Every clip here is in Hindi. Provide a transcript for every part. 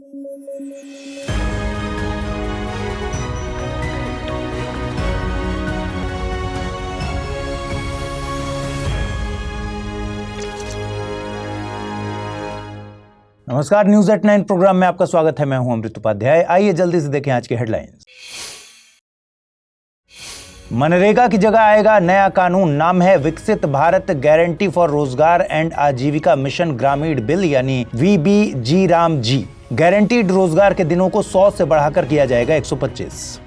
नमस्कार, न्यूज एट 9 प्रोग्राम में आपका स्वागत है। मैं हूं अमृत उपाध्याय। आइए जल्दी से देखें आज की हेडलाइंस। मनरेगा की जगह आएगा नया कानून, नाम है विकसित भारत गारंटी फॉर रोजगार एंड आजीविका मिशन ग्रामीण बिल यानी VBG राम जी। गारंटीड रोजगार के दिनों को 100 से बढ़ाकर किया जाएगा 125।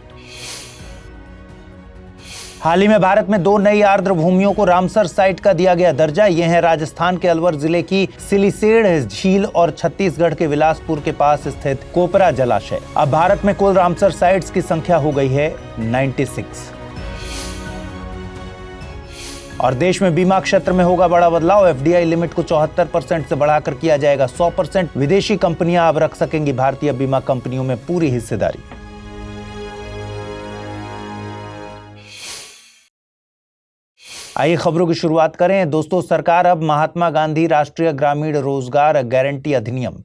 हाल ही में भारत में 2 नई आर्द्र भूमियों को रामसर साइट का दिया गया दर्जा। ये हैं राजस्थान के अलवर जिले की सिलीसेड़ झील और छत्तीसगढ़ के बिलासपुर के पास स्थित कोपरा जलाशय। अब भारत में कुल रामसर साइट्स की संख्या हो गई है 96। और देश में बीमा क्षेत्र में होगा बड़ा बदलाव। FDI लिमिट को 74% से बढ़ाकर किया जाएगा 100%। विदेशी कंपनियां अब रख सकेंगी भारतीय बीमा कंपनियों में पूरी हिस्सेदारी। आइए खबरों की शुरुआत करें। दोस्तों, सरकार अब महात्मा गांधी राष्ट्रीय ग्रामीण रोजगार गारंटी अधिनियम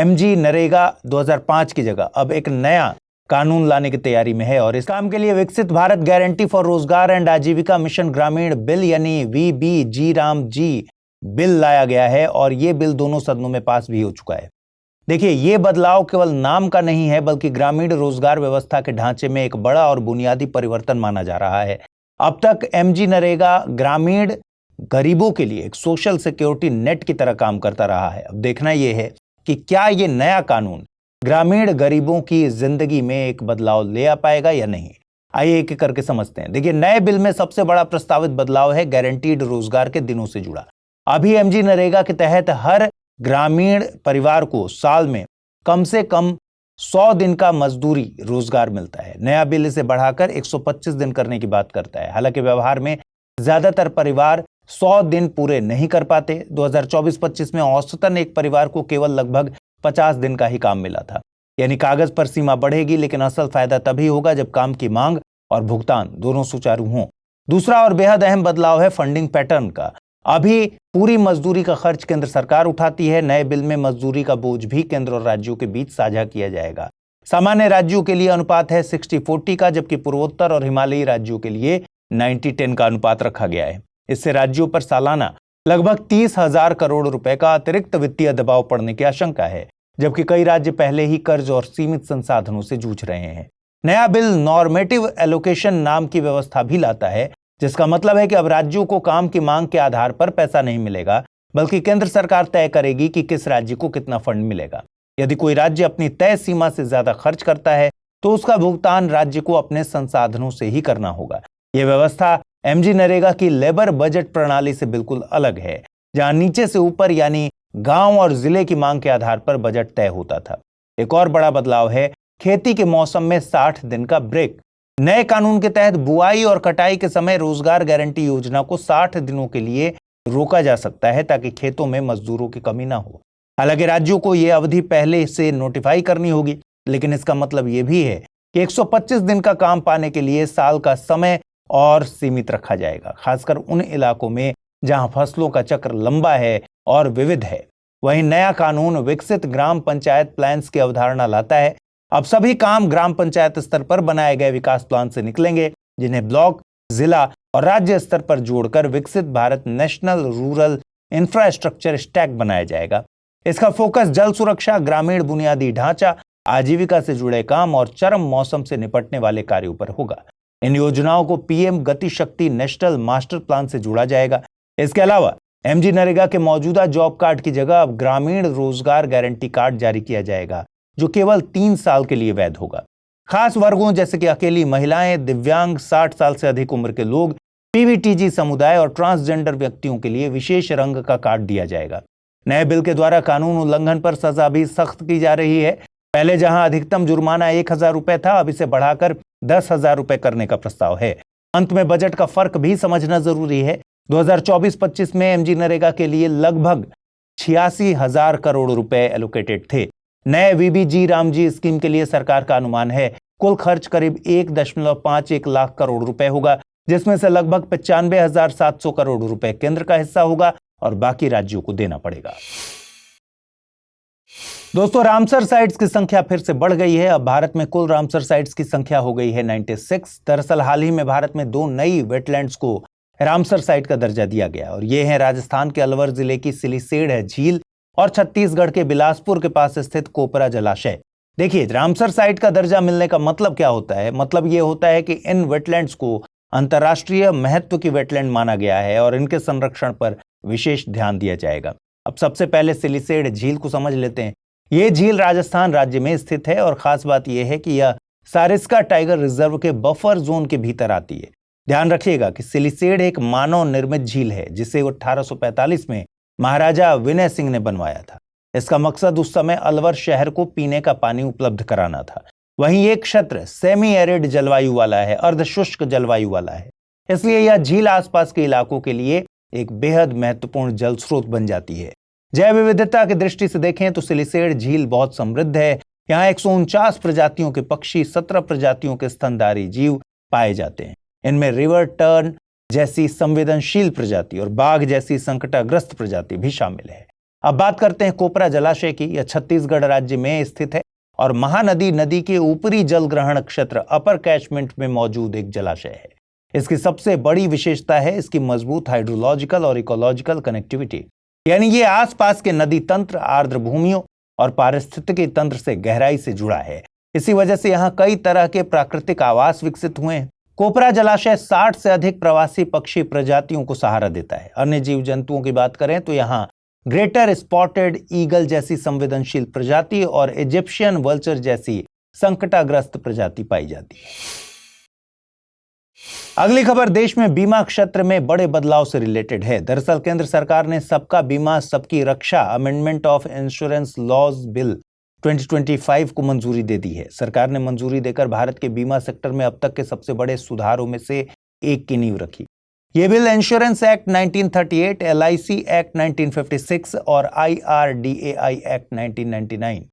MG नरेगा 2005 की जगह अब एक नया कानून लाने की तैयारी में है। और इस काम के लिए विकसित भारत गारंटी फॉर रोजगार एंड आजीविका मिशन ग्रामीण बिल यानी VBG राम जी बिल लाया गया है। और ये बिल दोनों सदनों में पास भी हो चुका है। देखिए, ये बदलाव केवल नाम का नहीं है बल्कि ग्रामीण रोजगार व्यवस्था के ढांचे में एक बड़ा और बुनियादी परिवर्तन माना जा रहा है। अब तक MG नरेगा ग्रामीण गरीबों के लिए एक सोशल सिक्योरिटी नेट की तरह काम करता रहा है। अब देखना यह है कि क्या ये नया कानून ग्रामीण गरीबों की जिंदगी में एक बदलाव ले आ पाएगा या नहीं। आइए एक एक करके समझते हैं। देखिए, नए बिल में सबसे बड़ा प्रस्तावित बदलाव है गारंटीड रोजगार के दिनों से जुड़ा। अभी MG नरेगा के तहत हर ग्रामीण परिवार को साल में कम से कम 100 दिन का मजदूरी रोजगार मिलता है। नया बिल इसे बढ़ाकर 125 दिन करने की बात करता है। हालांकि व्यवहार में ज्यादातर परिवार 100 दिन पूरे नहीं कर पाते। 2024-25 में औसतन एक परिवार को केवल लगभग 50 दिन का ही काम मिला था। यानी कागज पर सीमा बढ़ेगी, लेकिन असल फायदा तभी होगा जब काम की मांग और भुगतान दोनों सुचारू हों। दूसरा और बेहद अहम बदलाव है फंडिंग पैटर्न का। अभी पूरी मजदूरी का खर्च केंद्र सरकार उठाती है। नए बिल में मजदूरी का बोझ भी केंद्र और राज्यों के बीच साझा किया जाएगा। सामान्य राज्यों के लिए अनुपात है 60-40 का, जबकि पूर्वोत्तर और हिमालयी राज्यों के लिए 90-10 का अनुपात रखा गया है। इससे राज्यों पर सालाना लगभग 30,000 करोड़ रुपए का अतिरिक्त वित्तीय दबाव पड़ने की आशंका है, जबकि कई राज्य पहले ही कर्ज और सीमित संसाधनों से जूझ रहे हैं। नया बिल नॉर्मेटिव एलोकेशन नाम की व्यवस्था भी लाता है, जिसका मतलब है कि अब राज्यों को काम की मांग के आधार पर पैसा नहीं मिलेगा, बल्कि केंद्र सरकार तय करेगी कि किस राज्य को कितना फंड मिलेगा। यदि कोई राज्य अपनी तय सीमा से ज्यादा खर्च करता है तो उसका भुगतान राज्य को अपने संसाधनों से ही करना होगा। यह व्यवस्था MG नरेगा की लेबर बजट प्रणाली से बिल्कुल अलग है, जहां नीचे से ऊपर यानी गांव और जिले की मांग के आधार पर बजट तय होता था। एक और बड़ा बदलाव है खेती के मौसम में 60 दिन का ब्रेक। नए कानून के तहत बुआई और कटाई के समय रोजगार गारंटी योजना को 60 दिनों के लिए रोका जा सकता है, ताकि खेतों में मजदूरों की कमी ना हो। हालांकि राज्यों को यह अवधि पहले से नोटिफाई करनी होगी, लेकिन इसका मतलब यह भी है कि 125 दिन का काम पाने के लिए साल का समय और सीमित रखा जाएगा, खासकर उन इलाकों में जहां फसलों का चक्र लंबा है और विविध है। वहीं नया कानून विकसित ग्राम पंचायत प्लान्स की अवधारणा लाता है। अब सभी काम ग्राम पंचायत स्तर पर बनाए गए विकास प्लान से निकलेंगे, जिन्हें ब्लॉक, जिला और राज्य स्तर पर जोड़कर विकसित Bharat national rural infrastructure stack बनाया जाएगा। इसका फोकस जल सुरक्षा, ग्रामीण बुनियादी ढांचा, आजीविका से जुड़े काम और चरम मौसम से निपटने वाले कार्यों पर होगा। इन योजनाओं को PM गति शक्ति नेशनल मास्टर प्लान से जोड़ा जाएगा। इसके अलावा MG नरेगा के मौजूदा जॉब कार्ड की जगह अब ग्रामीण रोजगार गारंटी कार्ड जारी किया जाएगा, जो केवल 3 साल के लिए वैध होगा। खास वर्गों जैसे कि अकेली महिलाएं, दिव्यांग, 60 साल से अधिक उम्र के लोग, PVTG समुदाय और ट्रांसजेंडर व्यक्तियों के लिए विशेष रंग का कार्ड दिया जाएगा। नए बिल के द्वारा कानून उल्लंघन पर सजा भी सख्त की जा रही है। पहले जहां अधिकतम जुर्माना 1,000 रुपए था, अब इसे बढ़ाकर 10,000 रुपए करने का प्रस्ताव है। अंत में बजट का फर्क भी समझना जरूरी है। 2024-25 में MG नरेगा के लिए लगभग 86,000 करोड़ रुपए एलोकेटेड थे। नए VBG राम जी स्कीम के लिए सरकार का अनुमान है कुल खर्च करीब 1.51 लाख करोड़ रुपए होगा, जिसमें से लगभग 95,700 करोड़ रुपए केंद्र का हिस्सा होगा और बाकी राज्यों को देना पड़ेगा। दोस्तों, रामसर साइट्स की संख्या फिर से बढ़ गई है। अब भारत में कुल रामसर साइट्स की संख्या हो गई है 96। दरअसल हाल ही में भारत में 2 नई वेटलैंड्स को रामसर साइट का दर्जा दिया गया और ये है राजस्थान के अलवर जिले की सिलीसेड़ झील और छत्तीसगढ़ के बिलासपुर के पास स्थित कोपरा जलाशय। देखिए, रामसर साइट का दर्जा मिलने का मतलब क्या होता है? मतलब ये होता है कि इन वेटलैंड्स को अंतर्राष्ट्रीय महत्व की वेटलैंड माना गया है और इनके संरक्षण पर विशेष ध्यान दिया जाएगा। अब सबसे पहले सिलीसेड़ झील को समझ लेते हैं। ये झील राजस्थान राज्य में स्थित है और खास बात यह है कि यह सारिस्का टाइगर रिजर्व के बफर जोन के भीतर आती है। ध्यान रखिएगा कि सिलीसेड़ एक मानव निर्मित झील है जिसे 1845 में महाराजा विनय सिंह ने बनवाया था। इसका मकसद उस समय अलवर शहर को पीने का पानी उपलब्ध कराना था। वहीं ये क्षेत्र सेमी एरिड जलवायु वाला है, अर्धशुष्क जलवायु वाला है, इसलिए यह झील आसपास के इलाकों के लिए एक बेहद महत्वपूर्ण जल स्रोत बन जाती है। जैव विविधता की दृष्टि से देखें तो सिलीसेड़ झील बहुत समृद्ध है। यहाँ 149 प्रजातियों के पक्षी, 17 प्रजातियों के स्तनधारी जीव पाए जाते हैं। इनमें रिवर टर्न जैसी संवेदनशील प्रजाति और बाघ जैसी संकटाग्रस्त प्रजाति भी शामिल है। अब बात करते हैं कोपरा जलाशय की। यह छत्तीसगढ़ राज्य में स्थित है और महानदी नदी के ऊपरी जल ग्रहण क्षेत्र अपर कैचमेंट में मौजूद एक जलाशय है। इसकी सबसे बड़ी विशेषता है इसकी मजबूत हाइड्रोलॉजिकल और इकोलॉजिकल कनेक्टिविटी, यानी ये आसपास के नदी तंत्र, आर्द्र भूमियों और पारिस्थितिकी तंत्र से गहराई से जुड़ा है। इसी वजह से यहाँ कई तरह के प्राकृतिक आवास विकसित हुए हैं। कोपरा जलाशय 60 से अधिक प्रवासी पक्षी प्रजातियों को सहारा देता है। अन्य जीव जंतुओं की बात करें तो यहाँ ग्रेटर स्पॉटेड ईगल जैसी संवेदनशील प्रजाति और इजिप्शियन वल्चर जैसी संकटाग्रस्त प्रजाति पाई जाती है। अगली खबर देश में बीमा क्षेत्र में बड़े बदलाव से रिलेटेड है। दरअसल केंद्र सरकार ने सबका बीमा सबकी रक्षा amendment of insurance laws bill 2025 को मंजूरी दे दी है। सरकार ने मंजूरी देकर भारत के बीमा सेक्टर में अब तक के सबसे बड़े सुधारों में से एक की नींव रखी। ये bill insurance act 1938, LIC act 1956 और IRDAI एक्ट 1999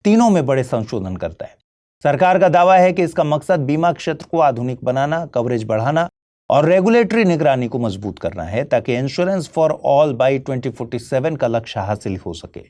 तीनों में बड़े संशोधन करता है। सरकार का दावा है कि इसका मकसद बीमा क्षेत्र को आधुनिक बनाना, कवरेज बढ़ाना और रेगुलेटरी निगरानी को मजबूत करना है ताकि इंश्योरेंस फॉर ऑल बाय 2047 का लक्ष्य हासिल हो सके।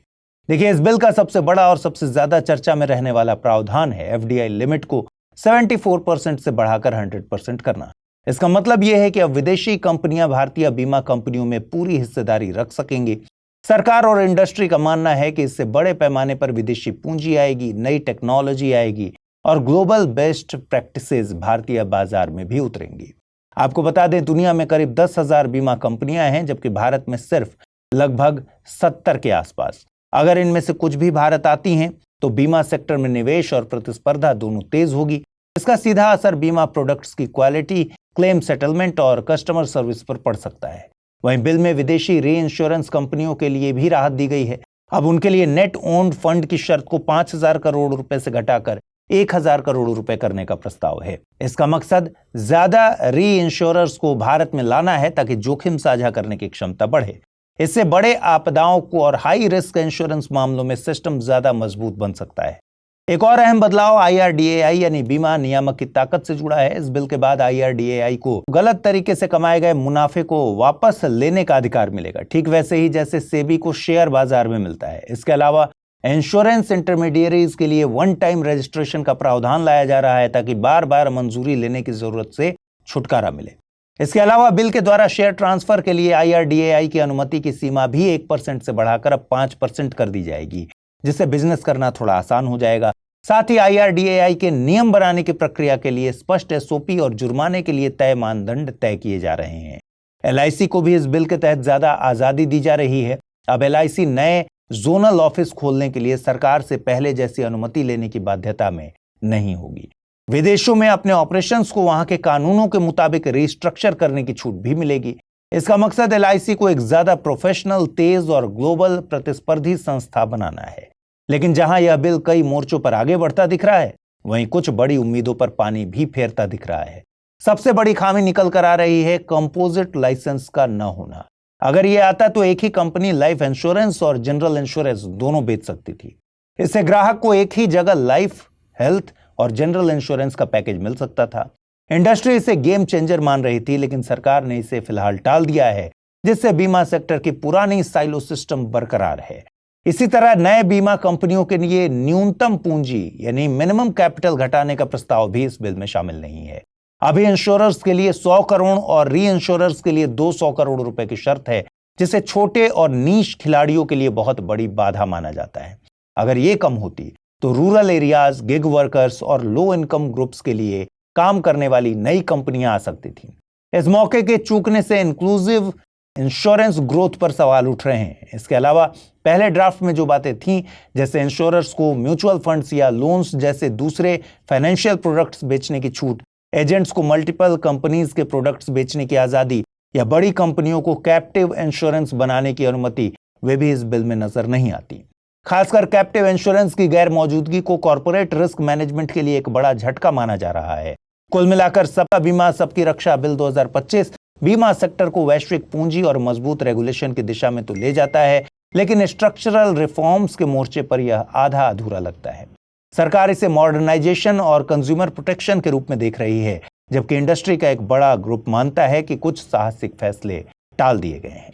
देखिए, इस बिल का सबसे बड़ा और सबसे ज्यादा चर्चा में रहने वाला प्रावधान है FDI लिमिट को 74% से बढ़ाकर 100% करना। इसका मतलब यह है कि अब विदेशी कंपनियां भारतीय बीमा कंपनियों में पूरी हिस्सेदारी रख सकेंगी। सरकार और इंडस्ट्री का मानना है कि इससे बड़े पैमाने पर विदेशी पूंजी आएगी, नई टेक्नोलॉजी आएगी और ग्लोबल बेस्ट प्रैक्टिसेस भारतीय बाजार में भी उतरेंगी। आपको बता दें, दुनिया में करीब 10,000 बीमा कंपनियां हैं, जबकि भारत में सिर्फ लगभग 70 के आसपास। अगर इनमें से कुछ भी भारत आती हैं तो बीमा सेक्टर में निवेश और प्रतिस्पर्धा दोनों तेज होगी। इसका सीधा असर बीमा प्रोडक्ट्स की क्वालिटी, क्लेम सेटलमेंट और कस्टमर सर्विस पर पड़ सकता है। वहीं बिल में विदेशी री इंश्योरेंस कंपनियों के लिए भी राहत दी गई है। अब उनके लिए नेट ओन्ड फंड की शर्त को 5,000 करोड़ रुपए से घटाकर 1,000 करोड़ रुपए करने का प्रस्ताव है। इसका मकसद ज्यादा री इंश्योरर्स को भारत में लाना है ताकि जोखिम साझा करने की क्षमता बढ़े। इससे बड़े आपदाओं को और हाई रिस्क इंश्योरेंस मामलों में सिस्टम ज्यादा मजबूत बन सकता है। एक और अहम बदलाव IRDAI यानी बीमा नियामक की ताकत से जुड़ा है। इस बिल के बाद IRDAI को गलत तरीके से कमाए गए मुनाफे को वापस लेने का अधिकार मिलेगा, ठीक वैसे ही जैसे सेबी को शेयर बाजार में मिलता है। इसके अलावा इंश्योरेंस इंटरमीडियरीज के लिए वन टाइम रजिस्ट्रेशन का प्रावधान लाया जा रहा है ताकि बार बार मंजूरी लेने की जरूरत से छुटकारा मिले। इसके अलावा बिल के द्वारा शेयर ट्रांसफर के लिए IRDAI की अनुमति की सीमा भी 1% से बढ़ाकर अब 5% कर दी जाएगी, जिससे बिजनेस करना थोड़ा आसान हो जाएगा। साथ ही IRDAI के नियम बनाने की प्रक्रिया के लिए स्पष्ट SOP और जुर्माने के लिए तय मानदंड तय किए जा रहे हैं। LIC को भी इस बिल के तहत ज्यादा आजादी दी जा रही है। अब LIC नए जोनल ऑफिस खोलने के लिए सरकार से पहले जैसी अनुमति लेने की बाध्यता में नहीं होगी। विदेशों में अपने ऑपरेशंस को वहां के कानूनों के मुताबिक रिस्ट्रक्चर करने की छूट भी मिलेगी। इसका मकसद LIC को एक ज्यादा प्रोफेशनल, तेज और ग्लोबल प्रतिस्पर्धी संस्था बनाना है। लेकिन जहां यह बिल कई मोर्चों पर आगे बढ़ता दिख रहा है, वहीं कुछ बड़ी उम्मीदों पर पानी भी फेरता दिख रहा है। सबसे बड़ी खामी निकल कर आ रही है कंपोजिट लाइसेंस का न होना। अगर यह आता तो एक ही कंपनी लाइफ इंश्योरेंस और जनरल इंश्योरेंस दोनों बेच सकती थी। इससे ग्राहक को एक ही जगह लाइफ, हेल्थ और जनरल इंश्योरेंस का पैकेज मिल सकता था। इंडस्ट्री इसे गेम चेंजर मान रही थी, लेकिन सरकार ने इसे फिलहाल टाल दिया है, जिससे बीमा सेक्टर की पुरानी साइलो सिस्टम बरकरार है। इसी तरह नए बीमा कंपनियों के लिए न्यूनतम पूंजी यानी मिनिमम कैपिटल घटाने का प्रस्ताव भी इस बिल में शामिल नहीं है। अभी इंश्योरर्स के लिए 100 करोड़ और री इंश्योरर्स के लिए 200 करोड़ रुपए की शर्त है, जिसे छोटे और नीश खिलाड़ियों के लिए बहुत बड़ी बाधा माना जाता है। अगर ये कम होती तो रूरल एरियाज, गिग वर्कर्स और लो इनकम ग्रुप्स के लिए काम करने वाली नई कंपनियां आ सकती थीं। इस मौके के चूकने से इंक्लूसिव इंश्योरेंस ग्रोथ पर सवाल उठ रहे हैं। इसके अलावा पहले ड्राफ्ट में जो बातें थीं, जैसे इंश्योरर्स को म्यूचुअल फंड्स या लोन्स जैसे दूसरे फाइनेंशियल प्रोडक्ट्स बेचने की छूट, एजेंट्स को मल्टीपल कंपनीज के प्रोडक्ट्स बेचने की आजादी या बड़ी कंपनियों को कैप्टिव इंश्योरेंस बनाने की अनुमति, वे भी इस बिल में नजर नहीं आती। खासकर कैप्टिव इंश्योरेंस की गैर मौजूदगी को कॉर्पोरेट रिस्क मैनेजमेंट के लिए एक बड़ा झटका माना जा रहा है। कुल मिलाकर सबका बीमा सबकी रक्षा बिल 2025 बीमा सेक्टर को वैश्विक पूंजी और मजबूत रेगुलेशन की दिशा में तो ले जाता है, लेकिन स्ट्रक्चरल रिफॉर्म्स के मोर्चे पर यह आधा अधूरा लगता है। सरकार इसे मॉडर्नाइजेशन और कंज्यूमर प्रोटेक्शन के रूप में देख रही है, जबकि इंडस्ट्री का एक बड़ा ग्रुप मानता है कि कुछ साहसिक फैसले टाल दिए गए हैं।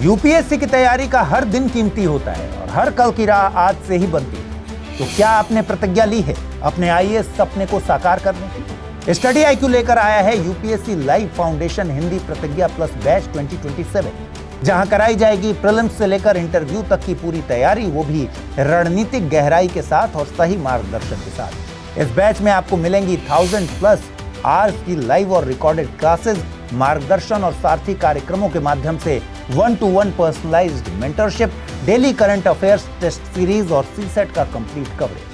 यूपीएससी की तैयारी का हर दिन कीमती होता है और हर कल की राह आज से ही बनती है। तो क्या आपने प्रतिज्ञा ली है अपने आईएएस सपने को साकार करने की? स्टडी आईक्यू लेकर आया है यूपीएससी लाइव फाउंडेशन हिंदी प्रतिज्ञा प्लस बैच 2027, जहां कराई जाएगी प्रीलिम्स से लेकर इंटरव्यू तक की पूरी तैयारी, वो भी रणनीतिक गहराई के साथ और सही मार्गदर्शन के साथ। इस बैच में आपको मिलेंगी 1000+ आवर्स की लाइव और रिकॉर्डेड क्लासेस, मार्गदर्शन और सारथी कार्यक्रमों के माध्यम से 1-to-1 personalised mentorship, daily current affairs test series और सीसेट का complete coverage,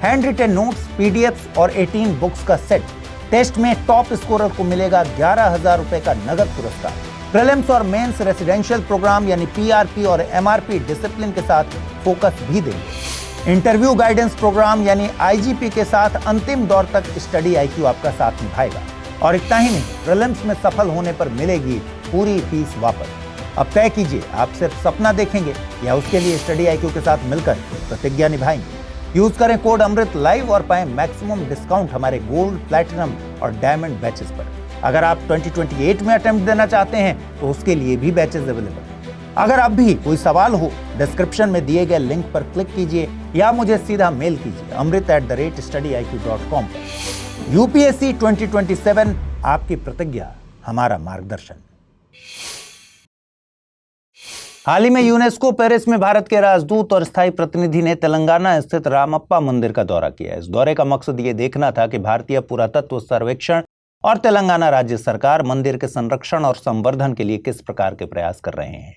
hand written notes, PDFs और 18 बुक्स का सेट। टेस्ट में टॉप स्कोरर को मिलेगा 11,000 रुपए का नगद पुरस्कार। प्रीलिम्स और मेंस रेसिडेंशियल प्रोग्राम यानी पीआरपी और एमआरपी डिसिप्लिन के साथ फोकस भी देंगे। इंटरव्यू गाइडेंस प्रोग्राम यानी आईजीपी के साथ अंतिम दौर तक स्टडी आईक्यू आपका साथ निभाएगा। और इतना ही नहीं, प्रीलिम्स में सफल होने पर मिलेगी पूरी फीस वापस। अब तय कीजिए, आप सिर्फ सपना देखेंगे या उसके लिए स्टडी आईक्यू के साथ मिलकर प्रतिज्ञा निभाएंगे। यूज करें कोड अमृत लाइव और पाएं मैक्सिमम डिस्काउंट हमारे गोल्ड, प्लैटिनम और डायमंड बैचेस पर। अगर आप 2028 में अटेम्प्ट देना चाहते हैं तो उसके लिए भी बैचेस अवेलेबल हैं। अगर अब भी कोई सवाल हो, डिस्क्रिप्शन में दिए गए लिंक पर क्लिक कीजिए या मुझे सीधा मेल कीजिए amrit@studiiq.com पर। यूपीएससी 2027, आपकी प्रतिज्ञा हमारा मार्गदर्शन। हाल ही में यूनेस्को पेरिस में भारत के राजदूत और स्थायी प्रतिनिधि ने तेलंगाना स्थित रामप्पा मंदिर का दौरा किया। इस दौरे का मकसद ये देखना था कि भारतीय पुरातत्व सर्वेक्षण और तेलंगाना राज्य सरकार मंदिर के संरक्षण और संवर्धन के लिए किस प्रकार के प्रयास कर रहे हैं।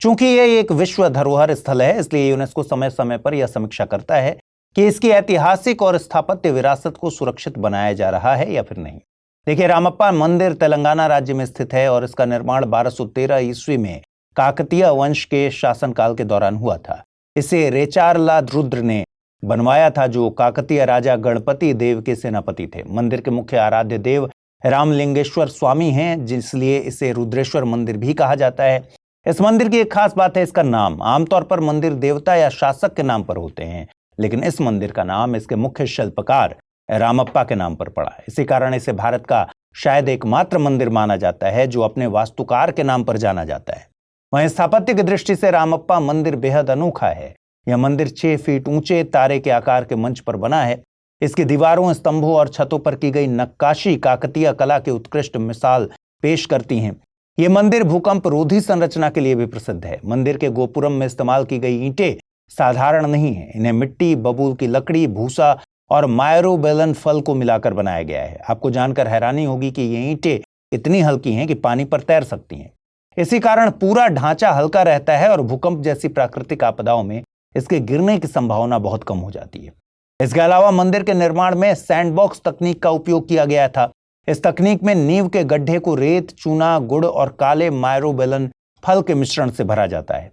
चूंकि ये एक विश्व धरोहर स्थल है, इसलिए यूनेस्को समय समय पर यह समीक्षा करता है कि इसकी ऐतिहासिक और स्थापत्य विरासत को सुरक्षित बनाया जा रहा है या फिर नहीं। देखिए, रामप्पा मंदिर तेलंगाना राज्य में स्थित है और इसका निर्माण 1213 ईस्वी में काकतीय वंश के शासनकाल के दौरान हुआ था। इसे रेचारला रुद्र ने बनवाया था, जो काकतीय राजा गणपति देव के सेनापति थे। मंदिर के मुख्य आराध्य देव रामलिंगेश्वर स्वामी हैं, जिसलिए इसे रुद्रेश्वर मंदिर भी कहा जाता है। इस मंदिर की एक खास बात है इसका नाम। आमतौर पर मंदिर देवता या शासक के नाम पर होते हैं, लेकिन इस मंदिर का नाम इसके मुख्य शिल्पकार रामप्पा के नाम पर पड़ा है। इसी कारण इसे भारत का शायद एकमात्र मंदिर माना जाता है जो अपने वास्तुकार के नाम पर जाना जाता है। वहीं स्थापत्य की दृष्टि से रामप्पा मंदिर बेहद अनोखा है। यह मंदिर 6 फीट ऊंचे तारे के आकार के मंच पर बना है। इसकी दीवारों, स्तंभों और छतों पर की गई नक्काशी काकतीय कला की उत्कृष्ट मिसाल पेश करती हैं। यह मंदिर भूकंप रोधी संरचना के लिए भी प्रसिद्ध है। मंदिर के गोपुरम में इस्तेमाल की गई ईंटें साधारण नहीं है। इन्हें मिट्टी, बबूल की लकड़ी, भूसा और मायरोबेलन फल को मिलाकर बनाया गया है। आपको जानकर हैरानी होगी कि ये ईंटें इतनी हल्की हैं कि पानी पर तैर सकती हैं। इसी कारण पूरा ढांचा हल्का रहता है और भूकंप जैसी प्राकृतिक आपदाओं में इसके गिरने की संभावना बहुत कम हो जाती है। इसके अलावा मंदिर के निर्माण में सैंडबॉक्स तकनीक का उपयोग किया गया था। इस तकनीक में नींव के गड्ढे को रेत, चूना, गुड़ और काले मायरोबेलन फल के मिश्रण से भरा जाता है।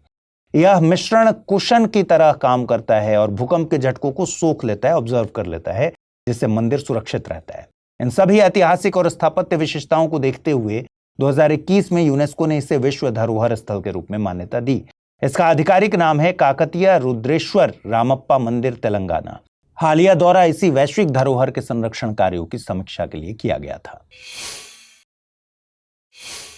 यह मिश्रण कुशन की तरह काम करता है और भूकंप के झटकों को सोख लेता है, ऑब्जर्व कर लेता है, जिससे मंदिर सुरक्षित रहता है। इन सभी ऐतिहासिक और स्थापत्य विशेषताओं को देखते हुए 2021 में यूनेस्को ने इसे विश्व धरोहर स्थल के रूप में मान्यता दी। इसका आधिकारिक नाम है काकतीय रुद्रेश्वर रामप्पा मंदिर, तेलंगाना। हालिया दौरा इसी वैश्विक धरोहर के संरक्षण कार्यों की समीक्षा के लिए किया गया था।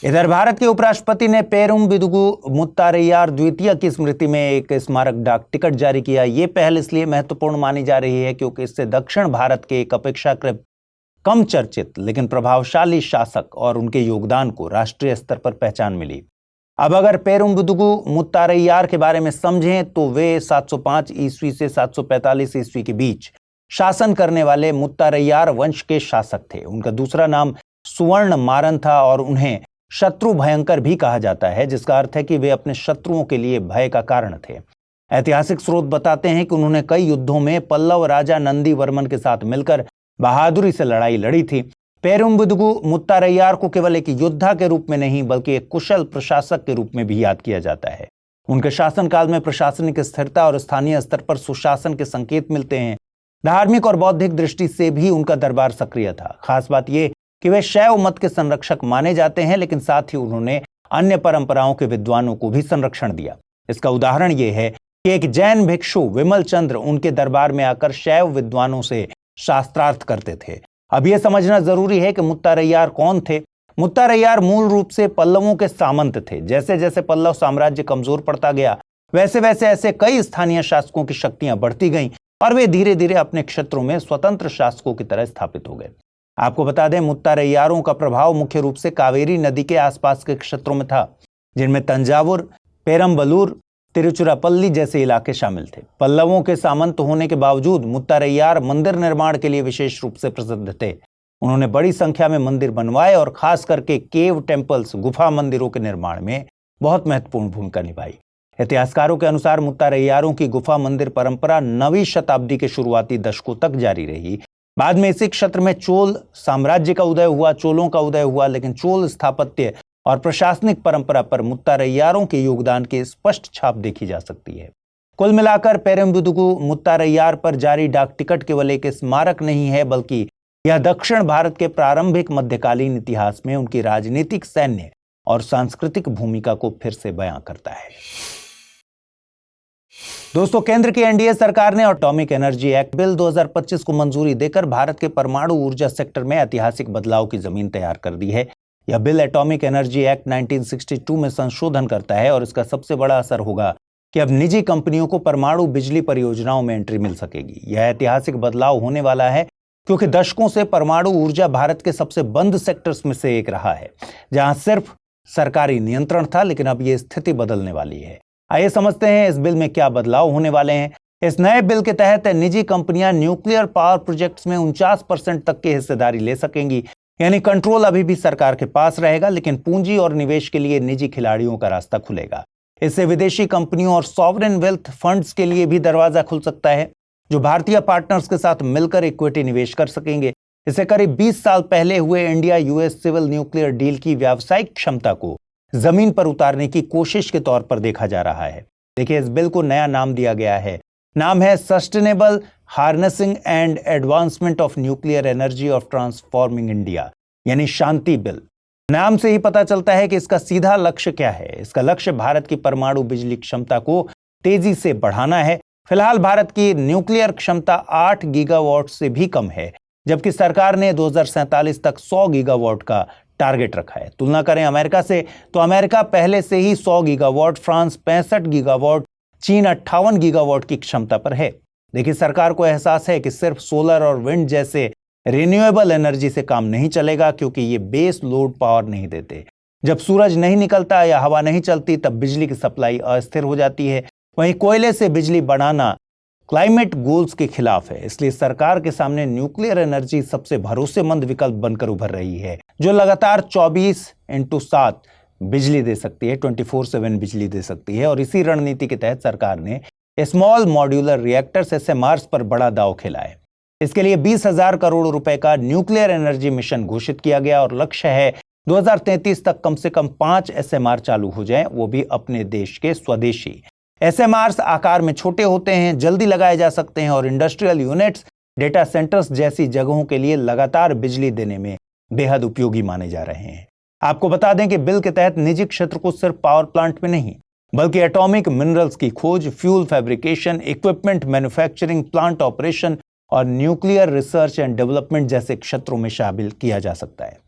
इधर भारत के उपराष्ट्रपति ने पेरुम्बिदुगु मुत्तारैयार द्वितीय की स्मृति में एक स्मारक डाक टिकट जारी किया। ये पहल इसलिए महत्वपूर्ण मानी जा रही है क्योंकि इससे दक्षिण भारत के एक अपेक्षाकृत कम चर्चित लेकिन प्रभावशाली शासक और उनके योगदान को राष्ट्रीय स्तर पर पहचान मिली। अब अगर पेरुम्बिदुगु मुत्तारैयार के बारे में समझें तो वे 705 ईस्वी से 745 ईस्वी के बीच शासन करने वाले मुत्तारैयार वंश के शासक थे। उनका दूसरा नाम सुवर्ण मारन था और उन्हें शत्रु भयंकर भी कहा जाता है, जिसका अर्थ है कि वे अपने शत्रुओं के लिए भय का कारण थे। ऐतिहासिक स्रोत बताते हैं कि उन्होंने कई युद्धों में पल्लव राजा नंदी वर्मन के साथ मिलकर बहादुरी से लड़ाई लड़ी थी। पेरुम्बिदुगु मुत्तारैयार को केवल एक योद्धा के रूप में नहीं बल्कि एक कुशल प्रशासक के रूप में भी याद किया जाता है। उनके शासनकाल में प्रशासनिक स्थिरता और स्थानीय स्तर पर सुशासन के संकेत मिलते हैं। धार्मिक और बौद्धिक दृष्टि से भी उनका दरबार सक्रिय था। खास बात यह कि वे शैव मत के संरक्षक माने जाते हैं, लेकिन साथ ही उन्होंने अन्य परंपराओं के विद्वानों को भी संरक्षण दिया। इसका उदाहरण यह है कि एक जैन भिक्षु विमल चंद्र उनके दरबार में आकर शैव विद्वानों से शास्त्रार्थ करते थे। अब यह समझना जरूरी है कि मुत्तारैयार कौन थे। मुत्तारैयार मूल रूप से पल्लवों के सामंत थे। जैसे जैसे पल्लव साम्राज्य कमजोर पड़ता गया वैसे वैसे ऐसे कई स्थानीय शासकों की शक्तियां बढ़ती गईं और वे धीरे धीरे अपने क्षेत्रों में स्वतंत्र शासकों की तरह स्थापित हो गए। आपको बता दें, मुत्तारैयारों का प्रभाव मुख्य रूप से कावेरी नदी के आसपास के क्षेत्रों में था, जिनमें तंजावुर, पेरम्बलूर, तिरुचिरापल्ली जैसे इलाके शामिल थे। पल्लवों के सामंत होने के बावजूद मुत्तारैयार मंदिर निर्माण के लिए विशेष रूप से प्रसिद्ध थे। उन्होंने बड़ी संख्या में मंदिर बनवाए और खास करके केव टेम्पल्स, गुफा मंदिरों के निर्माण में बहुत महत्वपूर्ण भूमिका निभाई। इतिहासकारों के अनुसार मुत्तारैयारों की गुफा मंदिर परंपरा 9वीं शताब्दी के शुरुआती दशकों तक जारी रही। बाद में इसी क्षेत्र में चोल साम्राज्य का उदय हुआ, चोलों का उदय हुआ, लेकिन चोल स्थापत्य और प्रशासनिक परंपरा पर मुत्तारैयारों के योगदान की स्पष्ट छाप देखी जा सकती है। कुल मिलाकर पेरुम्बिदुगु मुत्तारैयार पर जारी डाक टिकट केवल एक स्मारक नहीं है, बल्कि यह दक्षिण भारत के प्रारंभिक मध्यकालीन इतिहास में उनकी राजनीतिक, सैन्य और सांस्कृतिक भूमिका को फिर से बयां करता है। दोस्तों, केंद्र की एनडीए सरकार ने एटॉमिक एनर्जी एक्ट बिल 2025 को मंजूरी देकर भारत के परमाणु ऊर्जा सेक्टर में ऐतिहासिक बदलाव की जमीन तैयार कर दी है। यह बिल एटॉमिक एनर्जी एक्ट 1962 में संशोधन करता है और इसका सबसे बड़ा असर होगा कि अब निजी कंपनियों को परमाणु बिजली परियोजनाओं में एंट्री मिल सकेगी। यह ऐतिहासिक बदलाव होने वाला है क्योंकि दशकों से परमाणु ऊर्जा भारत के सबसे बंद सेक्टर्स में से एक रहा है, जहां सिर्फ सरकारी नियंत्रण था, लेकिन अब यह स्थिति बदलने वाली है। आइए समझते हैं इस बिल में क्या बदलाव होने वाले हैं। इस नए बिल के तहत निजी कंपनियां न्यूक्लियर पावर प्रोजेक्ट्स में 49% तक की हिस्सेदारी ले सकेंगी, यानी कंट्रोल अभी भी सरकार के पास रहेगा, लेकिन पूंजी और निवेश के लिए निजी खिलाड़ियों का रास्ता खुलेगा। इससे विदेशी कंपनियों और सॉवरेन वेल्थ फंड्स के लिए भी दरवाजा खुल सकता है, जो भारतीय पार्टनर्स के साथ मिलकर इक्विटी निवेश कर सकेंगे। इसे करीब 20 साल पहले हुए India US civil nuclear deal की व्यावसायिक क्षमता को जमीन पर उतारने की कोशिश के तौर पर देखा जा रहा है। देखिए, इस बिल को नया नाम दिया गया है। नाम है sustainable harnessing and advancement of nuclear energy of transforming India, यानी शांति बिल। नाम से ही पता चलता है कि इसका सीधा लक्ष्य क्या है। इसका लक्ष्य भारत की परमाणु बिजली क्षमता को तेजी से बढ़ाना है। फिलहाल भारत की न्यूक्लियर क्षमता 8 गीगावाट से भी कम है, जबकि सरकार ने 2047 तक 100 गीगावाट का टारगेट रखा है। तुलना करें अमेरिका से, तो अमेरिका पहले से ही 100 गीगावाट, फ्रांस 65 गीगावाट, चीन 58 गीगावाट की क्षमता पर है। देखिए, सरकार को एहसास है कि सिर्फ सोलर और विंड जैसे रिन्यूएबल एनर्जी से काम नहीं चलेगा, क्योंकि ये बेस लोड पावर नहीं देते। जब सूरज नहीं निकलता या हवा नहीं चलती, तब बिजली की सप्लाई अस्थिर हो जाती है। वहीं कोयले से बिजली बनाना क्लाइमेट गोल्स के खिलाफ है। इसलिए सरकार के सामने न्यूक्लियर एनर्जी सबसे भरोसेमंद विकल्प बनकर उभर रही है, जो लगातार 24/7 बिजली दे सकती है, 24/7 बिजली दे सकती है। और इसी रणनीति के तहत सरकार ने स्मॉल मॉड्यूलर रिएक्टर्स SMRs पर बड़ा दांव खेला है। इसके लिए 20,000 करोड़ रुपए का न्यूक्लियर एनर्जी मिशन घोषित किया गया और लक्ष्य है 2033 तक कम से कम 5 SMR चालू हो जाएं, वो भी अपने देश के स्वदेशी। SMRs आकार में छोटे होते हैं, जल्दी लगाए जा सकते हैं और इंडस्ट्रियल यूनिट्स, डेटा सेंटर्स जैसी जगहों के लिए लगातार बिजली देने में बेहद उपयोगी माने जा रहे हैं। आपको बता दें कि बिल के तहत निजी क्षेत्र को सिर्फ पावर प्लांट में नहीं, बल्कि एटॉमिक मिनरल्स की खोज, fuel fabrication, equipment manufacturing, plant operation और न्यूक्लियर रिसर्च एंड डेवलपमेंट जैसे क्षेत्रों में शामिल किया जा सकता है।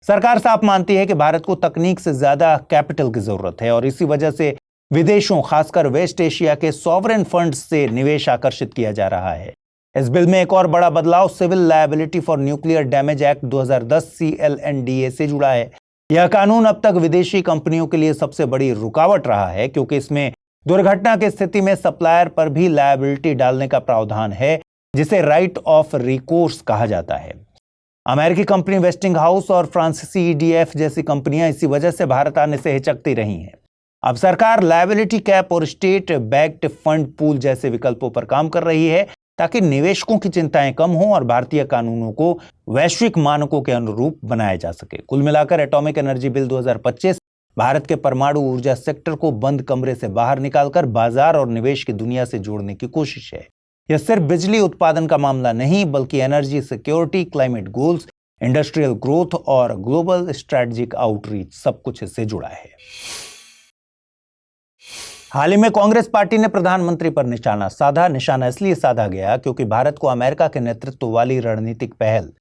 सरकार साफ मानती है कि भारत को तकनीक से ज्यादा कैपिटल की जरूरत है और इसी वजह से विदेशों, खासकर वेस्ट एशिया के सॉवरेन फंड्स से निवेश आकर्षित किया जा रहा है। इस बिल में एक और बड़ा बदलाव civil liability for nuclear damage act 2010 CLNDA से जुड़ा है। यह कानून अब तक विदेशी कंपनियों के लिए सबसे बड़ी रुकावट रहा है, क्योंकि इसमें दुर्घटना की स्थिति में सप्लायर पर भी लायबिलिटी डालने का प्रावधान है, जिसे राइट ऑफ रिकोर्स कहा जाता है। अमेरिकी कंपनी वेस्टिंगहाउस और फ्रांसीसी EDF जैसी कंपनियां इसी वजह से भारत आने से हिचकती रही हैं। अब सरकार लायबिलिटी कैप और स्टेट बैक्ड फंड पूल जैसे विकल्पों पर काम कर रही है, ताकि निवेशकों की चिंताएं कम हों और भारतीय कानूनों को वैश्विक मानकों के अनुरूप बनाया जा सके। कुल मिलाकर एटॉमिक एनर्जी बिल 2025 भारत के परमाणु ऊर्जा सेक्टर को बंद कमरे से बाहर निकालकर बाजार और निवेश की दुनिया से जोड़ने की कोशिश है। यह सिर्फ बिजली उत्पादन का मामला नहीं, बल्कि energy security, climate goals, industrial growth और ग्लोबल स्ट्रेटेजिक आउटरीच सब कुछ इससे जुड़ा है। हाल ही में कांग्रेस पार्टी ने प्रधानमंत्री पर निशाना साधा। निशाना इसलिए साधा गया क्योंकि भारत को अमेरिका के नेतृत्व वाली रणनीतिक पहल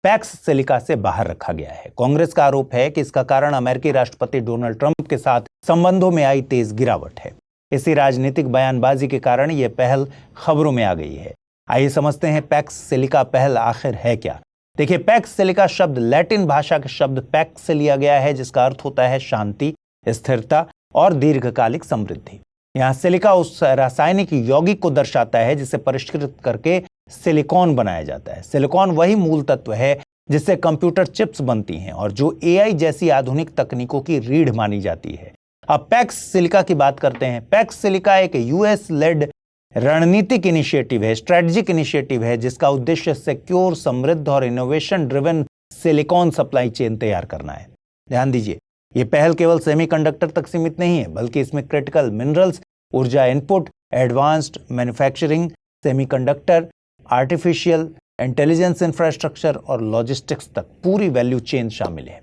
पैक्स सिलिका से बाहर रखा गया है। कांग्रेस का आरोप है कि इसका कारण अमेरिकी राष्ट्रपति डोनाल्ड ट्रंप के साथ संबंधों में आई तेज गिरावट है। इसी राजनीतिक बयानबाजी के कारण यह पहल खबरों में आ गई है। आइए समझते हैं पैक्स सिलिका पहल आखिर है क्या। देखिए, पैक्स सिलिका शब्द लैटिन भाषा के शब्द पैक्स से लिया गया है, जिसका अर्थ होता है शांति, स्थिरता और दीर्घकालिक समृद्धि। यहाँ सिलिका उस रासायनिक यौगिक को दर्शाता है जिसे परिष्कृत करके सिलिकॉन बनाया जाता है। सिलिकॉन वही मूल तत्व है जिससे कंप्यूटर चिप्स बनती हैं और जो AI जैसी आधुनिक तकनीकों की रीढ़ मानी जाती है। अब पैक्स सिलिका की बात करते हैं। पैक्स सिलिका एक US लेड रणनीतिक इनिशिएटिव है, स्ट्रेटेजिक इनिशिएटिव है, जिसका उद्देश्य सिक्योर, समृद्ध और innovation driven silicon supply chain तैयार करना है। ध्यान दीजिए, ये पहल केवल सेमीकंडक्टर तक सीमित नहीं है, बल्कि इसमें क्रिटिकल मिनरल्स, ऊर्जा input, advanced manufacturing, semiconductor, artificial intelligence infrastructure और लॉजिस्टिक्स तक पूरी वैल्यू चेन शामिल है।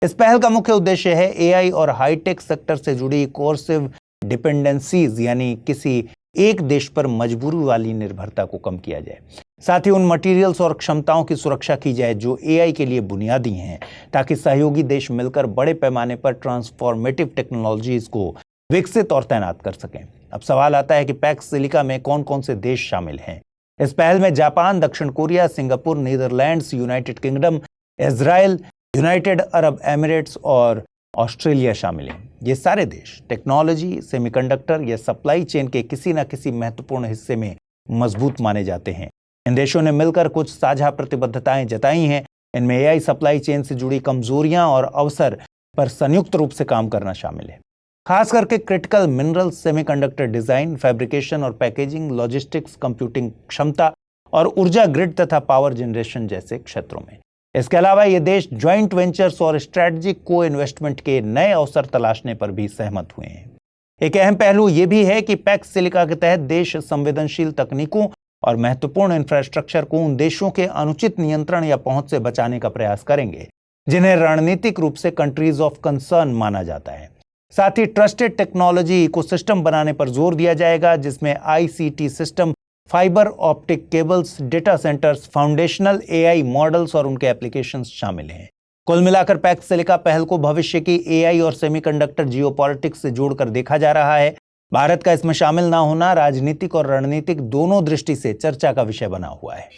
इस पहल का मुख्य उद्देश्य है AI और हाईटेक सेक्टर से जुड़ी कोर्सिव डिपेंडेंसीज, यानी किसी एक देश पर मजबूरी वाली निर्भरता को कम किया जाए। साथ ही उन मटेरियल्स और क्षमताओं की सुरक्षा की जाए जो AI के लिए बुनियादी हैं, ताकि सहयोगी देश मिलकर बड़े पैमाने पर ट्रांसफॉर्मेटिव टेक्नोलॉजीज को विकसित और तैनात कर सकें। अब सवाल आता है कि पैक्स सिलिका में कौन कौन से देश शामिल हैं। इस पहल में जापान, दक्षिण Korea, Singapore, Netherlands, United kingdom, Israel, United Arab Emirates और ऑस्ट्रेलिया शामिल हैं। ये सारे देश टेक्नोलॉजी, सेमीकंडक्टर या सप्लाई चेन के किसी न किसी महत्वपूर्ण हिस्से में मजबूत माने जाते हैं। इन देशों ने मिलकर कुछ साझा प्रतिबद्धताएं जताई हैं। इनमें AI सप्लाई चेन से जुड़ी कमजोरियां और अवसर पर संयुक्त रूप से काम करना शामिल है, खास करके critical minerals, semiconductor design, fabrication और पैकेजिंग, लॉजिस्टिक्स, कंप्यूटिंग क्षमता और ऊर्जा ग्रिड तथा पावर जनरेशन जैसे क्षेत्रों में। इसके अलावा ये देश ज्वाइंट वेंचर्स और स्ट्रेटेजिक को इन्वेस्टमेंट के नए अवसर तलाशने पर भी सहमत हुए हैं। एक अहम पहलू ये भी है कि पैक्स सिलिका के तहत देश संवेदनशील तकनीकों और महत्वपूर्ण इंफ्रास्ट्रक्चर को उन देशों के अनुचित नियंत्रण या पहुंच से बचाने का प्रयास करेंगे जिन्हें रणनीतिक रूप से कंट्रीज ऑफ कंसर्न माना जाता है। साथ ही ट्रस्टेड टेक्नोलॉजी इकोसिस्टम बनाने पर जोर दिया जाएगा, जिसमें ICT system, fibre optic cables, data centres, foundational AI models और उनके एप्लीकेशंस शामिल हैं। कुल मिलाकर पैक्स सिलिका पहल को भविष्य की AI और सेमीकंडक्टर जियोपॉलिटिक्स से जोड़कर देखा जा रहा है। भारत का इसमें शामिल ना होना राजनीतिक और रणनीतिक दोनों दृष्टि से चर्चा का विषय बना हुआ है।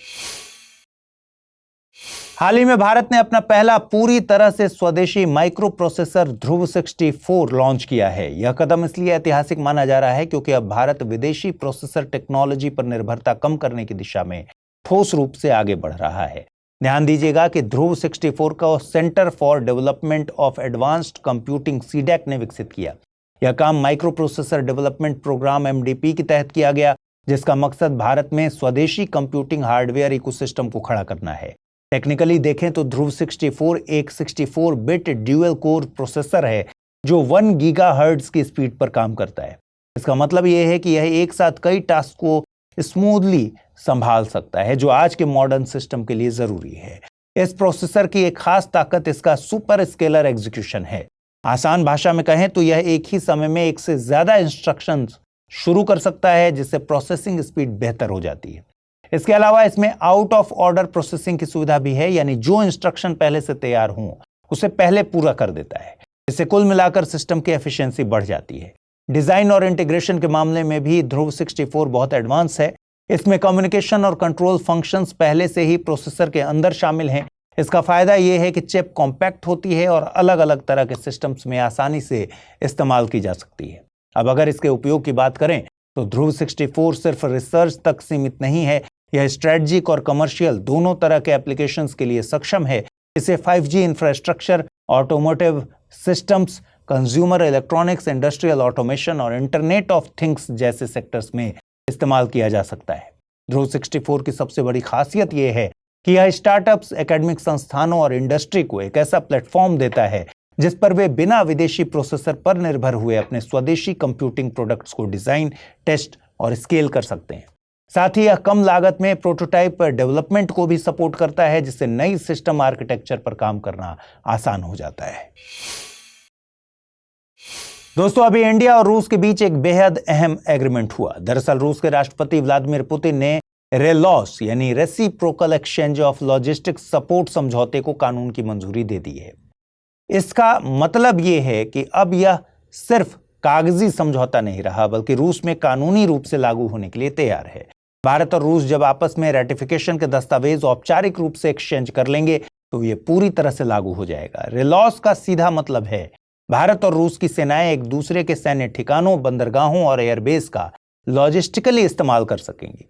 हाल ही में भारत ने अपना पहला पूरी तरह से स्वदेशी माइक्रो प्रोसेसर ध्रुव 64 लॉन्च किया है। यह कदम इसलिए ऐतिहासिक माना जा रहा है क्योंकि अब भारत विदेशी प्रोसेसर टेक्नोलॉजी पर निर्भरता कम करने की दिशा में ठोस रूप से आगे बढ़ रहा है। ध्यान दीजिएगा कि ध्रुव 64 का centre for development of advanced computing CDAC ने विकसित किया। यह काम microprocessor development programme MDP के तहत किया गया, जिसका मकसद भारत में स्वदेशी कंप्यूटिंग हार्डवेयर इकोसिस्टम को खड़ा करना है। टेक्निकली देखें तो ध्रुव 64 एक 64 बिट ड्यूअल कोर प्रोसेसर है जो 1 गीगाहर्ट्ज की स्पीड पर काम करता है। इसका मतलब यह है कि यह एक साथ कई टास्क को स्मूथली संभाल सकता है, जो आज के मॉडर्न सिस्टम के लिए जरूरी है। इस प्रोसेसर की एक खास ताकत इसका सुपर स्केलर एग्जीक्यूशन है। आसान भाषा में कहें तो यह एक ही समय में एक से ज्यादा इंस्ट्रक्शंस शुरू कर सकता है, जिससे प्रोसेसिंग स्पीड बेहतर हो जाती है। इसके अलावा इसमें आउट ऑफ ऑर्डर प्रोसेसिंग की सुविधा भी है, यानी जो इंस्ट्रक्शन पहले से तैयार हों उसे पहले पूरा कर देता है। इससे कुल मिलाकर सिस्टम की एफिशिएंसी बढ़ जाती है। डिजाइन और इंटीग्रेशन के मामले में भी ध्रुव 64 बहुत एडवांस है। इसमें कम्युनिकेशन और कंट्रोल फंक्शंस पहले से ही प्रोसेसर के अंदर शामिल हैं। इसका फायदा यह है कि चिप कॉम्पैक्ट होती है और अलग अलग तरह के सिस्टम्स में आसानी से इस्तेमाल की जा सकती है। अब अगर इसके उपयोग की बात करें तो ध्रुव 64 सिर्फ रिसर्च तक सीमित नहीं है, यह स्ट्रेटजिक और कमर्शियल दोनों तरह के एप्लीकेशंस के लिए सक्षम है। इसे 5G infrastructure, automotive systems, consumer electronics, industrial automation और इंटरनेट ऑफ थिंग्स जैसे सेक्टर्स में इस्तेमाल किया जा सकता है। ध्रुव 64 की सबसे बड़ी खासियत यह है कि यह स्टार्टअप्स, एकेडमिक संस्थानों और इंडस्ट्री को एक ऐसा प्लेटफॉर्म देता है जिस पर वे बिना विदेशी प्रोसेसर पर निर्भर हुए अपने स्वदेशी कंप्यूटिंग प्रोडक्ट्स को डिजाइन, टेस्ट और स्केल कर सकते हैं। साथ ही यह कम लागत में प्रोटोटाइप डेवलपमेंट को भी सपोर्ट करता है, जिससे नई सिस्टम आर्किटेक्चर पर काम करना आसान हो जाता है। दोस्तों, अभी इंडिया और रूस के बीच एक बेहद अहम एग्रीमेंट हुआ। दरअसल रूस के राष्ट्रपति व्लादिमीर पुतिन ने रेलॉस यानी reciprocal exchange of logistics support समझौते को कानून की मंजूरी दे दी है। इसका मतलब यह है कि अब यह सिर्फ कागजी समझौता नहीं रहा, बल्कि रूस में कानूनी रूप से लागू होने के लिए तैयार है। भारत और रूस जब आपस में रेटिफिकेशन के दस्तावेज औपचारिक रूप से एक्सचेंज कर लेंगे तो यह पूरी तरह से लागू हो जाएगा। रेलॉस का सीधा मतलब है भारत और रूस की सेनाएं एक दूसरे के सैन्य ठिकानों, बंदरगाहों और एयरबेस का लॉजिस्टिकली इस्तेमाल कर सकेंगे।